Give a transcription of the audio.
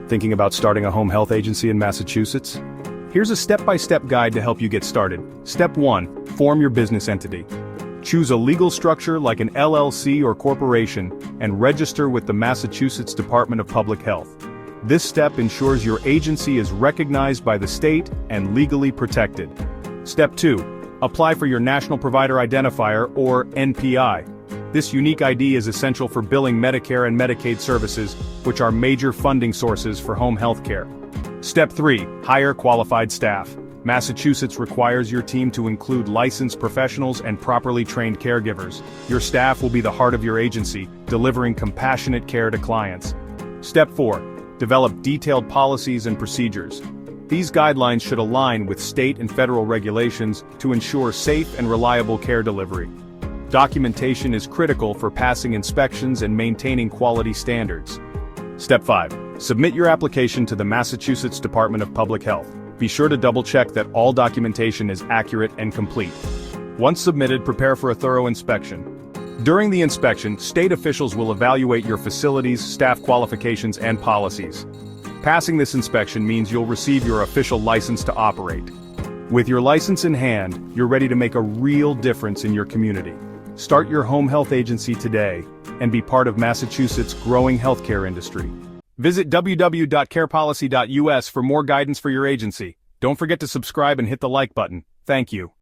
Thinking about starting a home health agency in Massachusetts? Here's a step-by-step guide to help you get started. Step 1. Form your business entity. Choose a legal structure like an LLC or corporation and register with the Massachusetts Department of Public Health. This step ensures your agency is recognized by the state and legally protected. Step 2. Apply for your National Provider Identifier, or NPI. This unique ID is essential for billing Medicare and Medicaid services, which are major funding sources for home health care. Step 3. Hire qualified staff. Massachusetts requires your team to include licensed professionals and properly trained caregivers. Your staff will be the heart of your agency, delivering compassionate care to clients. Step 4. Develop detailed policies and procedures. These guidelines should align with state and federal regulations to ensure safe and reliable care delivery. Documentation is critical for passing inspections and maintaining quality standards. Step 5. Submit your application to the Massachusetts Department of Public Health. Be sure to double-check that all documentation is accurate and complete. Once submitted, prepare for a thorough inspection. During the inspection, state officials will evaluate your facilities, staff qualifications, and policies. Passing this inspection means you'll receive your official license to operate. With your license in hand, you're ready to make a real difference in your community. Start your home health agency today and be part of Massachusetts' growing healthcare industry. Visit www.carepolicy.us for more guidance for your agency. Don't forget to subscribe and hit the like button. Thank you.